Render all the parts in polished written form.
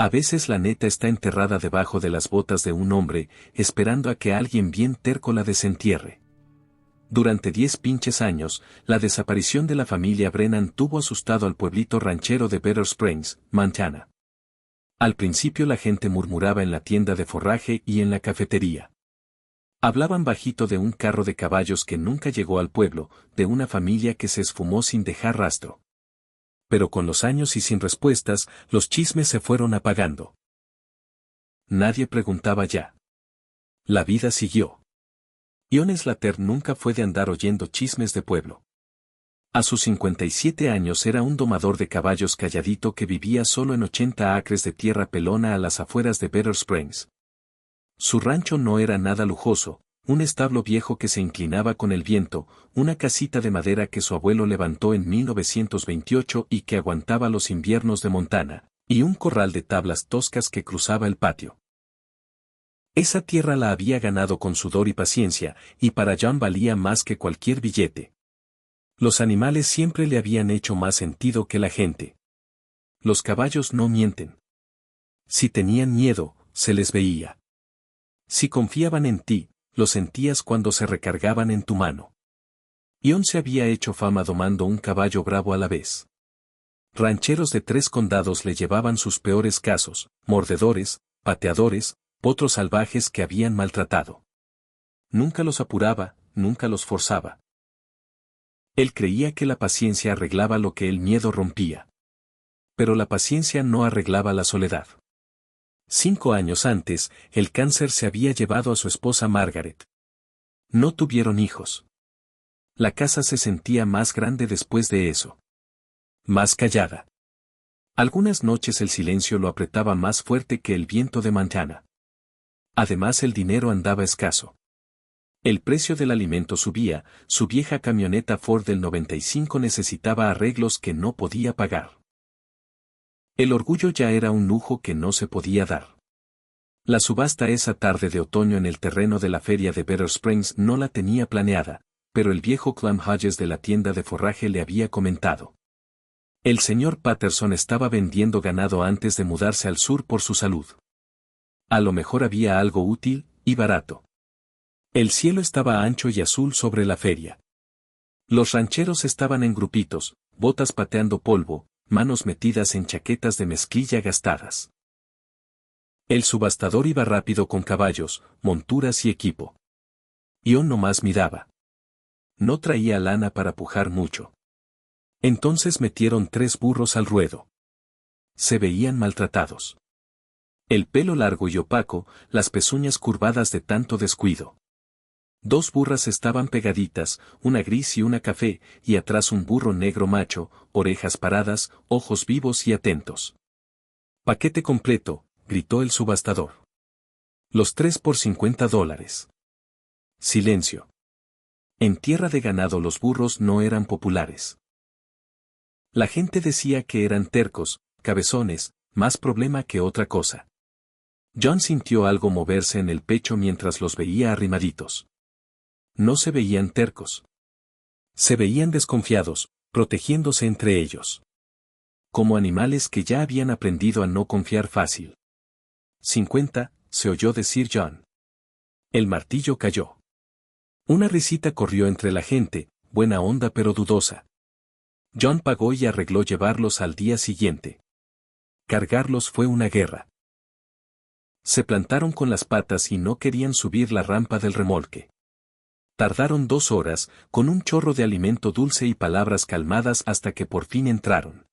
A veces la neta está enterrada debajo de las botas de un hombre, esperando a que alguien bien terco la desentierre. Durante 10 pinches años, la desaparición de la familia Brennan tuvo asustado al pueblito ranchero de Better Springs, Montana. Al principio la gente murmuraba en la tienda de forraje y en la cafetería. Hablaban bajito de un carro de caballos que nunca llegó al pueblo, de una familia que se esfumó sin dejar rastro. Pero con los años y sin respuestas, los chismes se fueron apagando. Nadie preguntaba ya. La vida siguió. Ion Slater nunca fue de andar oyendo chismes de pueblo. A sus 57 años era un domador de caballos calladito que vivía solo en 80 acres de tierra pelona a las afueras de Better Springs. Su rancho no era nada lujoso, un establo viejo que se inclinaba con el viento, una casita de madera que su abuelo levantó en 1928 y que aguantaba los inviernos de Montana, y un corral de tablas toscas que cruzaba el patio. Esa tierra la había ganado con sudor y paciencia, y para John valía más que cualquier billete. Los animales siempre le habían hecho más sentido que la gente. Los caballos no mienten. Si tenían miedo, se les veía. Si confiaban en ti, lo sentías cuando se recargaban en tu mano. Ion se había hecho fama domando un caballo bravo a la vez. Rancheros de 3 condados le llevaban sus peores casos, mordedores, pateadores, potros salvajes que habían maltratado. Nunca los apuraba, nunca los forzaba. Él creía que la paciencia arreglaba lo que el miedo rompía. Pero la paciencia no arreglaba la soledad. 5 años antes, el cáncer se había llevado a su esposa Margaret. No tuvieron hijos. La casa se sentía más grande después de eso. Más callada. Algunas noches el silencio lo apretaba más fuerte que el viento de Montana. Además el dinero andaba escaso. El precio del alimento subía, su vieja camioneta Ford del 95 necesitaba arreglos que no podía pagar. El orgullo ya era un lujo que no se podía dar. La subasta esa tarde de otoño en el terreno de la feria de Better Springs no la tenía planeada, pero el viejo Clam Hodges de la tienda de forraje le había comentado. El señor Patterson estaba vendiendo ganado antes de mudarse al sur por su salud. A lo mejor había algo útil y barato. El cielo estaba ancho y azul sobre la feria. Los rancheros estaban en grupitos, botas pateando polvo, manos metidas en chaquetas de mezclilla gastadas. El subastador iba rápido con caballos, monturas y equipo. Ion nomás miraba. No traía lana para pujar mucho. Entonces metieron 3 burros al ruedo. Se veían maltratados. El pelo largo y opaco, las pezuñas curvadas de tanto descuido. 2 burras estaban pegaditas, una gris y una café, y atrás un burro negro macho, orejas paradas, ojos vivos y atentos. Paquete completo, gritó el subastador. Los 3 por $50. Silencio. En tierra de ganado los burros no eran populares. La gente decía que eran tercos, cabezones, más problema que otra cosa. John sintió algo moverse en el pecho mientras los veía arrimaditos. No se veían tercos. Se veían desconfiados, protegiéndose entre ellos. Como animales que ya habían aprendido a no confiar fácil. 50, se oyó decir John. El martillo cayó. Una risita corrió entre la gente, buena onda pero dudosa. John pagó y arregló llevarlos al día siguiente. Cargarlos fue una guerra. Se plantaron con las patas y no querían subir la rampa del remolque. Tardaron 2 horas, con un chorro de alimento dulce y palabras calmadas hasta que por fin entraron.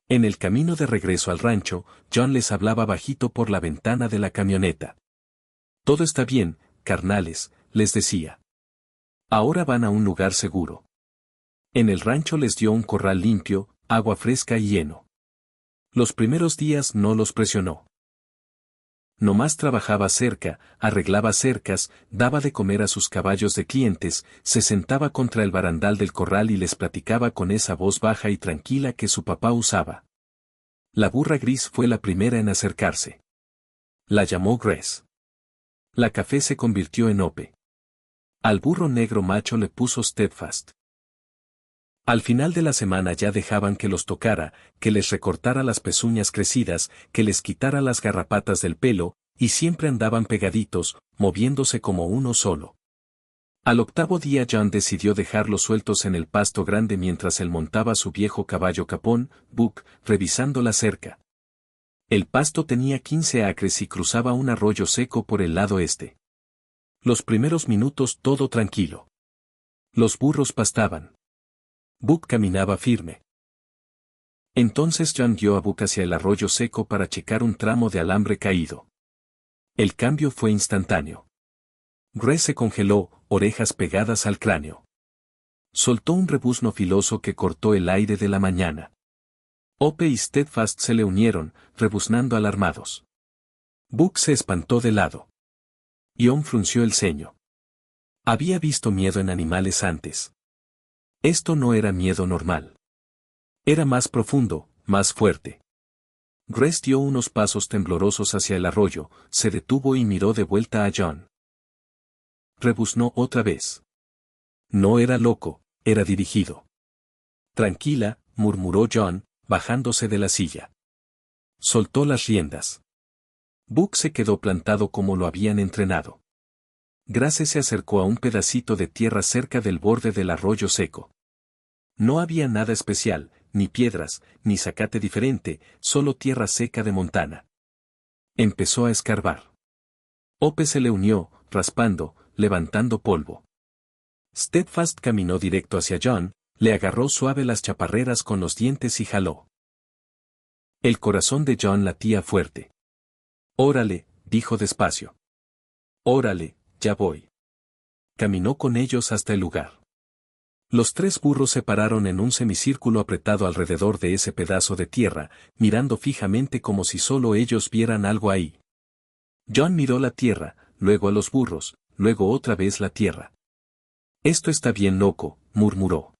En el camino de regreso al rancho, John les hablaba bajito por la ventana de la camioneta. Todo está bien, carnales, les decía. Ahora van a un lugar seguro. En el rancho les dio un corral limpio, agua fresca y heno. Los primeros días no los presionó. Nomás trabajaba cerca, arreglaba cercas, daba de comer a sus caballos de clientes, se sentaba contra el barandal del corral y les platicaba con esa voz baja y tranquila que su papá usaba. La burra gris fue la primera en acercarse. La llamó Grace. La café se convirtió en Ope. Al burro negro macho le puso Steadfast. Al final de la semana ya dejaban que los tocara, que les recortara las pezuñas crecidas, que les quitara las garrapatas del pelo, y siempre andaban pegaditos, moviéndose como uno solo. Al octavo día John decidió dejarlos sueltos en el pasto grande mientras él montaba su viejo caballo capón, Buck, revisando la cerca. El pasto tenía 15 acres y cruzaba un arroyo seco por el lado este. Los primeros minutos todo tranquilo. Los burros pastaban. Buck caminaba firme. Entonces John guió a Buck hacia el arroyo seco para checar un tramo de alambre caído. El cambio fue instantáneo. Gres se congeló, orejas pegadas al cráneo. Soltó un rebuzno filoso que cortó el aire de la mañana. Ope y Steadfast se le unieron, rebuznando alarmados. Buck se espantó de lado. Ion frunció el ceño. Había visto miedo en animales antes. Esto no era miedo normal. Era más profundo, más fuerte. Gres dio unos pasos temblorosos hacia el arroyo, se detuvo y miró de vuelta a John. Rebuznó otra vez. No era loco, era dirigido. Tranquila, murmuró John, bajándose de la silla. Soltó las riendas. Buck se quedó plantado como lo habían entrenado. Grace se acercó a un pedacito de tierra cerca del borde del arroyo seco. No había nada especial, ni piedras, ni zacate diferente, solo tierra seca de Montana. Empezó a escarbar. Ope se le unió, raspando, levantando polvo. Steadfast caminó directo hacia John, le agarró suave las chaparreras con los dientes y jaló. El corazón de John latía fuerte. Órale, dijo despacio. Órale, ya voy. Caminó con ellos hasta el lugar. Los tres burros se pararon en un semicírculo apretado alrededor de ese pedazo de tierra, mirando fijamente como si solo ellos vieran algo ahí. John miró la tierra, luego a los burros, luego otra vez la tierra. Esto está bien loco, murmuró.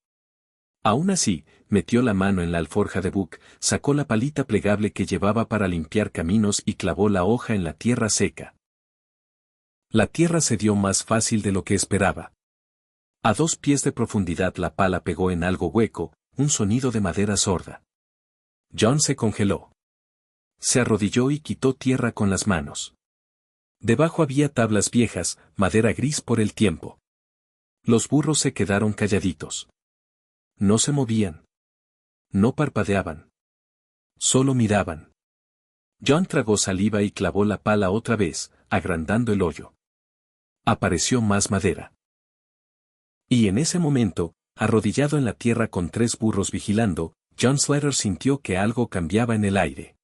Aún así, metió la mano en la alforja de Buck, sacó la palita plegable que llevaba para limpiar caminos y clavó la hoja en la tierra seca. La tierra se dio más fácil de lo que esperaba. A 2 pies de profundidad la pala pegó en algo hueco, un sonido de madera sorda. John se congeló. Se arrodilló y quitó tierra con las manos. Debajo había tablas viejas, madera gris por el tiempo. Los burros se quedaron calladitos. No se movían. No parpadeaban. Solo miraban. John tragó saliva y clavó la pala otra vez, agrandando el hoyo. Apareció más madera. Y en ese momento, arrodillado en la tierra con 3 burros vigilando, John Slater sintió que algo cambiaba en el aire.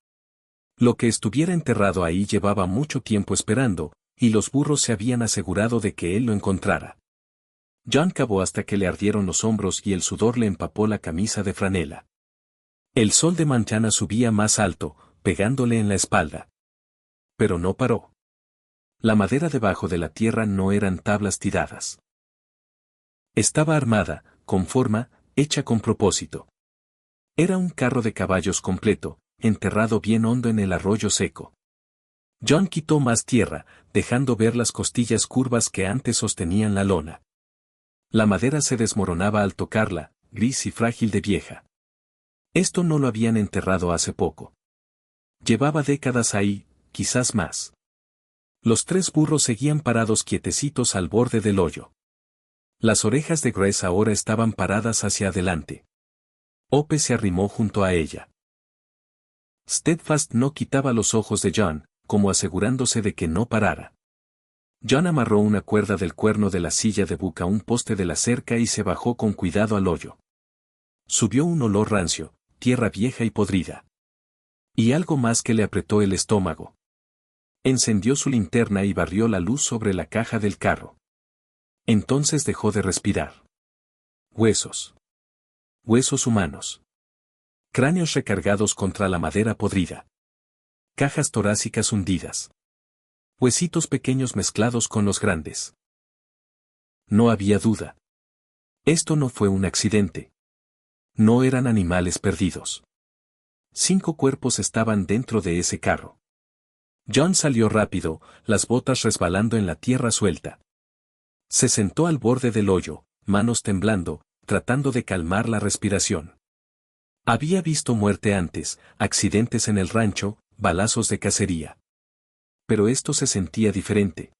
Lo que estuviera enterrado ahí llevaba mucho tiempo esperando, y los burros se habían asegurado de que él lo encontrara. John cavó hasta que le ardieron los hombros y el sudor le empapó la camisa de franela. El sol de mañana subía más alto, pegándole en la espalda. Pero no paró. La madera debajo de la tierra no eran tablas tiradas. Estaba armada, con forma, hecha con propósito. Era un carro de caballos completo, enterrado bien hondo en el arroyo seco. John quitó más tierra, dejando ver las costillas curvas que antes sostenían la lona. La madera se desmoronaba al tocarla, gris y frágil de vieja. Esto no lo habían enterrado hace poco. Llevaba décadas ahí, quizás más. Los 3 burros seguían parados quietecitos al borde del hoyo. Las orejas de Grace ahora estaban paradas hacia adelante. Ope se arrimó junto a ella. Steadfast no quitaba los ojos de John, como asegurándose de que no parara. John amarró una cuerda del cuerno de la silla de Buck a un poste de la cerca y se bajó con cuidado al hoyo. Subió un olor rancio, tierra vieja y podrida. Y algo más que le apretó el estómago. Encendió su linterna y barrió la luz sobre la caja del carro. Entonces dejó de respirar. Huesos. Huesos humanos. Cráneos recargados contra la madera podrida. Cajas torácicas hundidas. Huesitos pequeños mezclados con los grandes. No había duda. Esto no fue un accidente. No eran animales perdidos. 5 cuerpos estaban dentro de ese carro. John salió rápido, las botas resbalando en la tierra suelta. Se sentó al borde del hoyo, manos temblando, tratando de calmar la respiración. Había visto muerte antes, accidentes en el rancho, balazos de cacería. Pero esto se sentía diferente.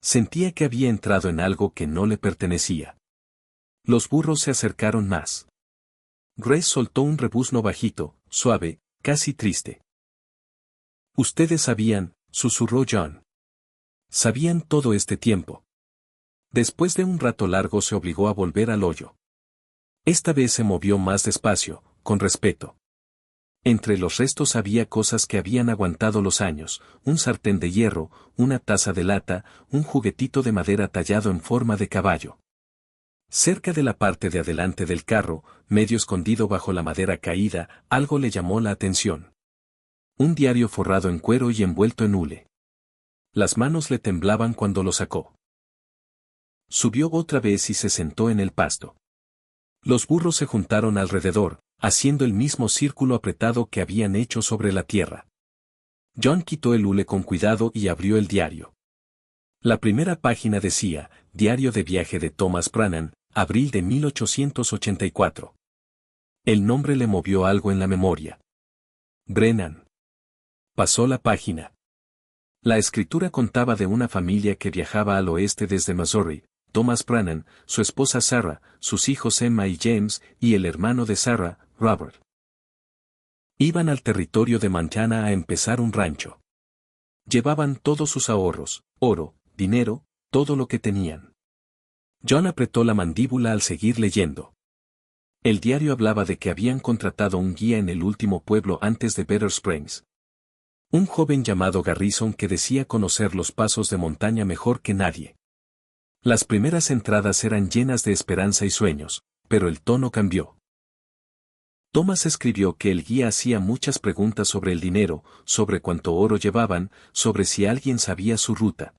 Sentía que había entrado en algo que no le pertenecía. Los burros se acercaron más. Grace soltó un rebuzno bajito, suave, casi triste. Ustedes sabían, susurró John. Sabían todo este tiempo. Después de un rato largo se obligó a volver al hoyo. Esta vez se movió más despacio, con respeto. Entre los restos había cosas que habían aguantado los años, un sartén de hierro, una taza de lata, un juguetito de madera tallado en forma de caballo. Cerca de la parte de adelante del carro, medio escondido bajo la madera caída, algo le llamó la atención. Un diario forrado en cuero y envuelto en hule. Las manos le temblaban cuando lo sacó. Subió otra vez y se sentó en el pasto. Los burros se juntaron alrededor, haciendo el mismo círculo apretado que habían hecho sobre la tierra. John quitó el hule con cuidado y abrió el diario. La primera página decía, Diario de viaje de Thomas Brannan, abril de 1884. El nombre le movió algo en la memoria. Brennan. Pasó la página. La escritura contaba de una familia que viajaba al oeste desde Missouri, Thomas Brannan, su esposa Sarah, sus hijos Emma y James, y el hermano de Sarah, Robert. Iban al territorio de Montana a empezar un rancho. Llevaban todos sus ahorros, oro, dinero, todo lo que tenían. John apretó la mandíbula al seguir leyendo. El diario hablaba de que habían contratado un guía en el último pueblo antes de Better Springs. Un joven llamado Garrison que decía conocer los pasos de montaña mejor que nadie. Las primeras entradas eran llenas de esperanza y sueños, pero el tono cambió. Thomas escribió que el guía hacía muchas preguntas sobre el dinero, sobre cuánto oro llevaban, sobre si alguien sabía su ruta.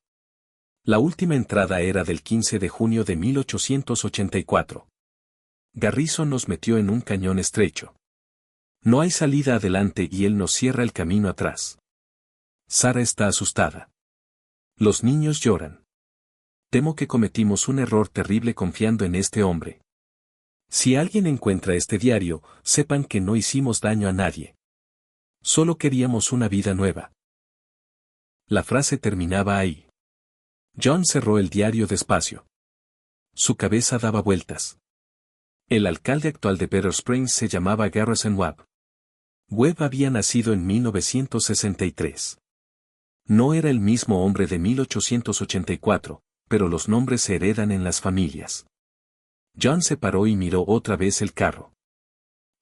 La última entrada era del 15 de junio de 1884. Garrison nos metió en un cañón estrecho. No hay salida adelante y él nos cierra el camino atrás. Sarah está asustada. Los niños lloran. Temo que cometimos un error terrible confiando en este hombre. Si alguien encuentra este diario, sepan que no hicimos daño a nadie. Solo queríamos una vida nueva. La frase terminaba ahí. John cerró el diario despacio. Su cabeza daba vueltas. El alcalde actual de Better Springs se llamaba Garrison Webb. Webb había nacido en 1963. No era el mismo hombre de 1884, pero los nombres se heredan en las familias. John se paró y miró otra vez el carro.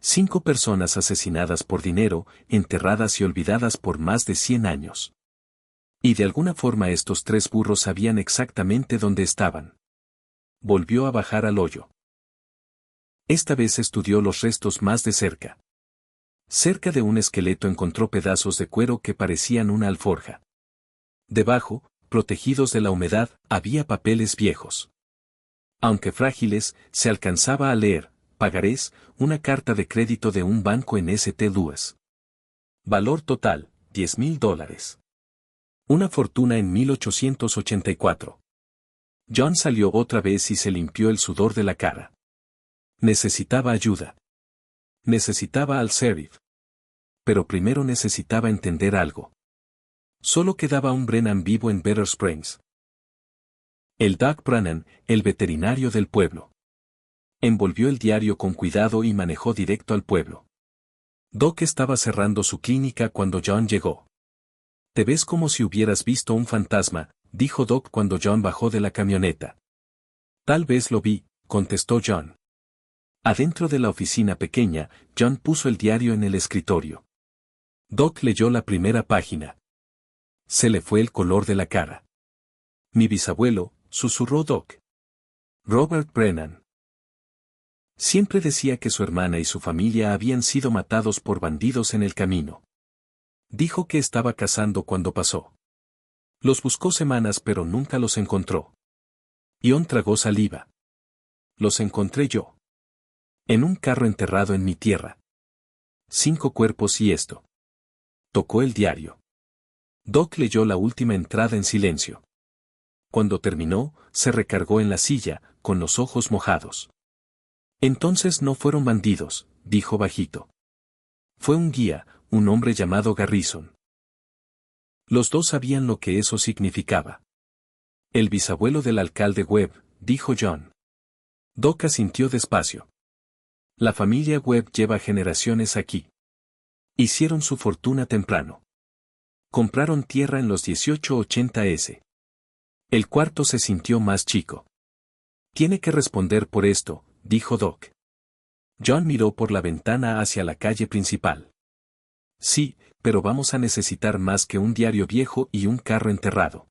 5 personas asesinadas por dinero, enterradas y olvidadas por más de 100 años. Y de alguna forma estos 3 burros sabían exactamente dónde estaban. Volvió a bajar al hoyo. Esta vez estudió los restos más de cerca. Cerca de un esqueleto encontró pedazos de cuero que parecían una alforja. Debajo, protegidos de la humedad, había papeles viejos. Aunque frágiles, se alcanzaba a leer, pagarés, una carta de crédito de un banco en St. Louis. Valor total, $10,000. Una fortuna en 1884. John salió otra vez y se limpió el sudor de la cara. Necesitaba ayuda. Necesitaba al sheriff. Pero primero necesitaba entender algo. Solo quedaba un Brennan vivo en Better Springs. El Doc Brannan, el veterinario del pueblo. Envolvió el diario con cuidado y manejó directo al pueblo. Doc estaba cerrando su clínica cuando John llegó. Te ves como si hubieras visto un fantasma, dijo Doc cuando John bajó de la camioneta. Tal vez lo vi, contestó John. Adentro de la oficina pequeña, John puso el diario en el escritorio. Doc leyó la primera página. Se le fue el color de la cara. Mi bisabuelo, susurró Doc. Robert Brennan. Siempre decía que su hermana y su familia habían sido matados por bandidos en el camino. Dijo que estaba cazando cuando pasó. Los buscó semanas pero nunca los encontró. Ion tragó saliva. Los encontré yo. En un carro enterrado en mi tierra. 5 cuerpos y esto. Tocó el diario. Doc leyó la última entrada en silencio. Cuando terminó, se recargó en la silla, con los ojos mojados. Entonces no fueron bandidos, dijo bajito. Fue un guía, un hombre llamado Garrison. Los dos sabían lo que eso significaba. El bisabuelo del alcalde Webb, dijo John. Doc asintió despacio. La familia Webb lleva generaciones aquí. Hicieron su fortuna temprano. Compraron tierra en los 1880s. El cuarto se sintió más chico. Tiene que responder por esto, dijo Doc. John miró por la ventana hacia la calle principal. Sí, pero vamos a necesitar más que un diario viejo y un carro enterrado.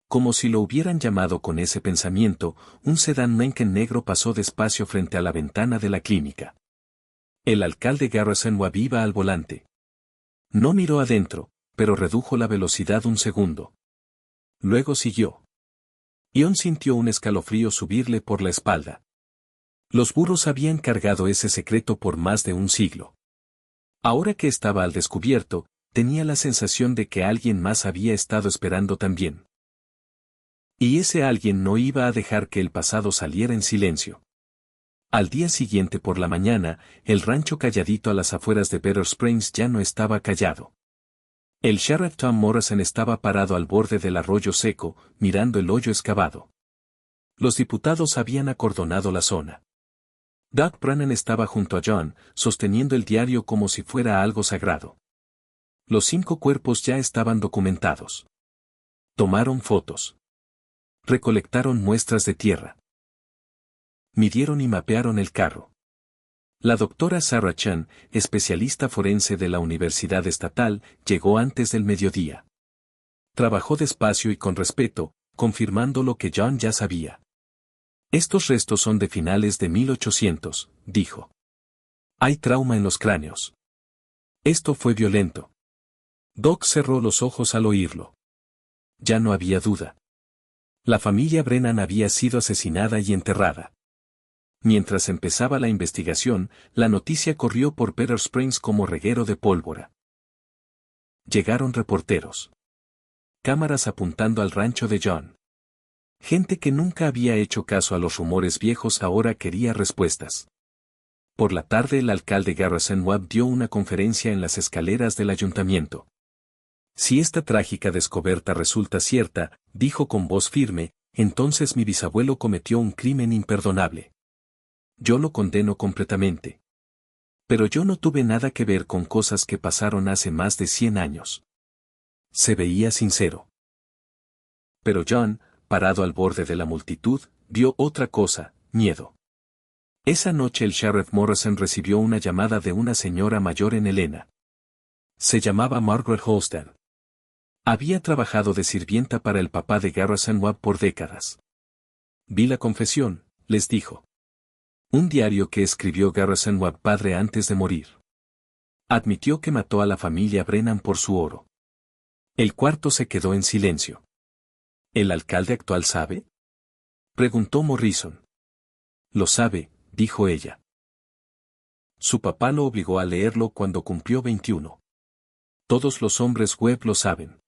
Como si lo hubieran llamado con ese pensamiento, un sedán Lincoln negro pasó despacio frente a la ventana de la clínica. El alcalde Garrison Webb iba al volante. No miró adentro, pero redujo la velocidad un segundo. Luego siguió. Ion sintió un escalofrío subirle por la espalda. Los burros habían cargado ese secreto por más de un siglo. Ahora que estaba al descubierto, tenía la sensación de que alguien más había estado esperando también. Y ese alguien no iba a dejar que el pasado saliera en silencio. Al día siguiente por la mañana, el rancho calladito a las afueras de Better Springs ya no estaba callado. El sheriff Tom Morrison estaba parado al borde del arroyo seco, mirando el hoyo excavado. Los diputados habían acordonado la zona. Doug Brannan estaba junto a John, sosteniendo el diario como si fuera algo sagrado. Los 5 cuerpos ya estaban documentados. Tomaron fotos. Recolectaron muestras de tierra. Midieron y mapearon el carro. La doctora Sarah Chan, especialista forense de la Universidad Estatal, llegó antes del mediodía. Trabajó despacio y con respeto, confirmando lo que John ya sabía. Estos restos son de finales de 1800, dijo. Hay trauma en los cráneos. Esto fue violento. Doc cerró los ojos al oírlo. Ya no había duda. La familia Brennan había sido asesinada y enterrada. Mientras empezaba la investigación, la noticia corrió por Better Springs como reguero de pólvora. Llegaron reporteros. Cámaras apuntando al rancho de John. Gente que nunca había hecho caso a los rumores viejos ahora quería respuestas. Por la tarde el alcalde Garrison Webb dio una conferencia en las escaleras del ayuntamiento. Si esta trágica descoberta resulta cierta, dijo con voz firme, entonces mi bisabuelo cometió un crimen imperdonable. Yo lo condeno completamente. Pero yo no tuve nada que ver con cosas que pasaron hace más de 100 años. Se veía sincero. Pero John, parado al borde de la multitud, vio otra cosa, miedo. Esa noche el sheriff Morrison recibió una llamada de una señora mayor en Helena. Se llamaba Margaret Holstein. Había trabajado de sirvienta para el papá de Garrison Webb por décadas. Vi la confesión, les dijo. Un diario que escribió Garrison Webb padre antes de morir. Admitió que mató a la familia Brennan por su oro. El cuarto se quedó en silencio. ¿El alcalde actual sabe? Preguntó Morrison. Lo sabe, dijo ella. Su papá lo obligó a leerlo cuando cumplió 21. Todos los hombres Webb lo saben.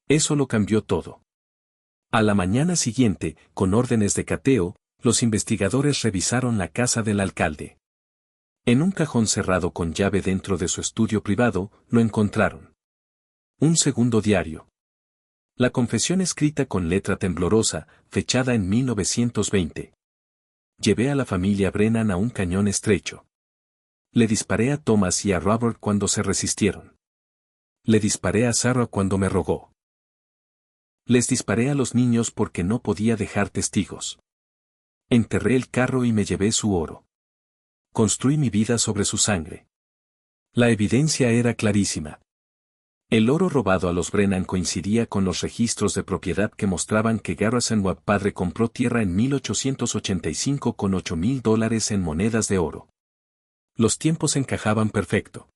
Eso lo cambió todo. A la mañana siguiente, con órdenes de cateo, los investigadores revisaron la casa del alcalde. En un cajón cerrado con llave dentro de su estudio privado, lo encontraron. Un segundo diario. La confesión escrita con letra temblorosa, fechada en 1920. Llevé a la familia Brennan a un cañón estrecho. Le disparé a Thomas y a Robert cuando se resistieron. Le disparé a Sarah cuando me rogó. Les disparé a los niños porque no podía dejar testigos. Enterré el carro y me llevé su oro. Construí mi vida sobre su sangre. La evidencia era clarísima. El oro robado a los Brennan coincidía con los registros de propiedad que mostraban que Garrison Webb padre compró tierra en 1885 con $8,000 en monedas de oro. Los tiempos encajaban perfecto.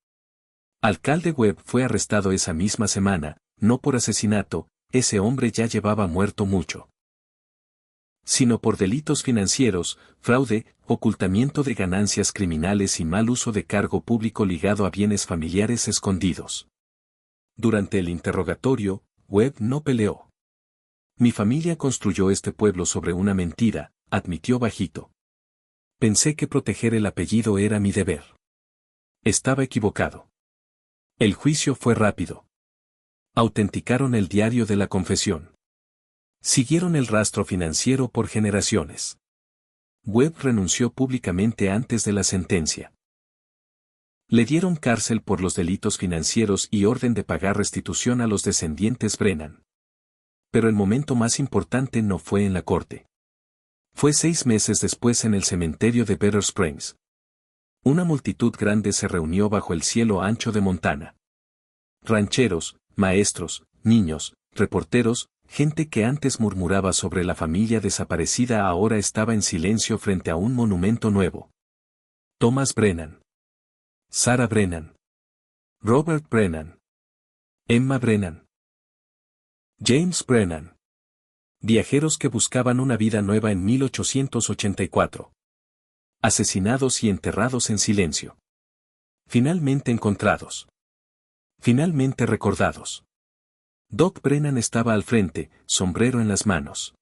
Alcalde Webb fue arrestado esa misma semana, no por asesinato, ese hombre ya llevaba muerto mucho. Sino por delitos financieros, fraude, ocultamiento de ganancias criminales y mal uso de cargo público ligado a bienes familiares escondidos. Durante el interrogatorio, Webb no peleó. Mi familia construyó este pueblo sobre una mentira, admitió bajito. Pensé que proteger el apellido era mi deber. Estaba equivocado. El juicio fue rápido. Autenticaron el diario de la confesión. Siguieron el rastro financiero por generaciones. Webb renunció públicamente antes de la sentencia. Le dieron cárcel por los delitos financieros y orden de pagar restitución a los descendientes Brennan. Pero el momento más importante no fue en la corte. Fue 6 meses después en el cementerio de Better Springs. Una multitud grande se reunió bajo el cielo ancho de Montana. Rancheros, maestros, niños, reporteros, gente que antes murmuraba sobre la familia desaparecida ahora estaba en silencio frente a un monumento nuevo. Thomas Brennan. Sarah Brennan. Robert Brennan. Emma Brennan. James Brennan. Viajeros que buscaban una vida nueva en 1884. Asesinados y enterrados en silencio. Finalmente encontrados. Finalmente recordados. Doc Brennan estaba al frente, sombrero en las manos.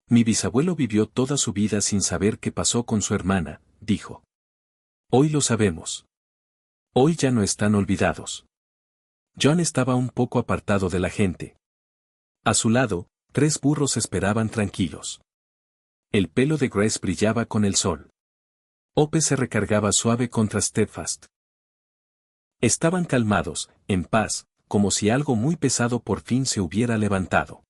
Mi bisabuelo vivió toda su vida sin saber qué pasó con su hermana, dijo. Hoy lo sabemos. Hoy ya no están olvidados. John estaba un poco apartado de la gente. A su lado, 3 burros esperaban tranquilos. El pelo de Grace brillaba con el sol. Ope se recargaba suave contra Steadfast. Estaban calmados, en paz, como si algo muy pesado por fin se hubiera levantado.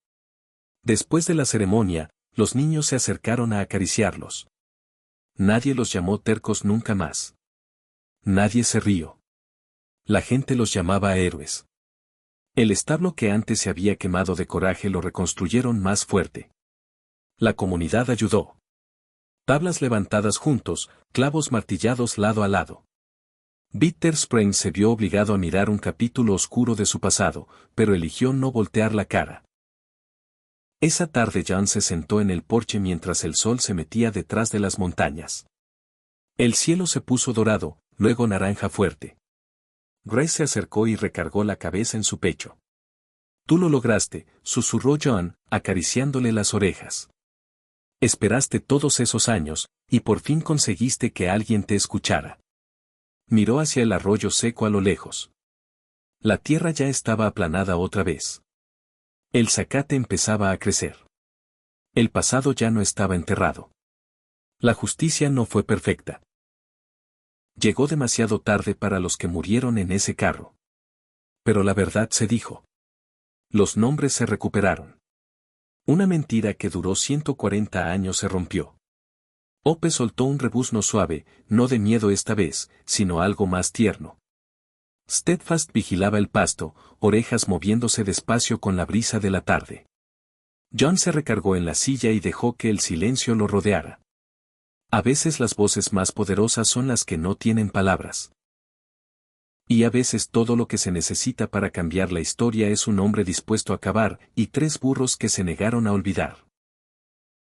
Después de la ceremonia, los niños se acercaron a acariciarlos. Nadie los llamó tercos nunca más. Nadie se rió. La gente los llamaba héroes. El establo que antes se había quemado de coraje lo reconstruyeron más fuerte. La comunidad ayudó. Tablas levantadas juntos, clavos martillados lado a lado. Bitter Springs se vio obligado a mirar un capítulo oscuro de su pasado, pero eligió no voltear la cara. Esa tarde John se sentó en el porche mientras el sol se metía detrás de las montañas. El cielo se puso dorado, luego naranja fuerte. Grace se acercó y recargó la cabeza en su pecho. Tú lo lograste, susurró John, acariciándole las orejas. Esperaste todos esos años, y por fin conseguiste que alguien te escuchara. Miró hacia el arroyo seco a lo lejos. La tierra ya estaba aplanada otra vez. El zacate empezaba a crecer. El pasado ya no estaba enterrado. La justicia no fue perfecta. Llegó demasiado tarde para los que murieron en ese carro. Pero la verdad se dijo. Los nombres se recuperaron. Una mentira que duró 140 años se rompió. Ope soltó un rebuzno suave, no de miedo esta vez, sino algo más tierno. Steadfast vigilaba el pasto, orejas moviéndose despacio con la brisa de la tarde. John se recargó en la silla y dejó que el silencio lo rodeara. A veces las voces más poderosas son las que no tienen palabras. Y a veces todo lo que se necesita para cambiar la historia es un hombre dispuesto a acabar y 3 burros que se negaron a olvidar.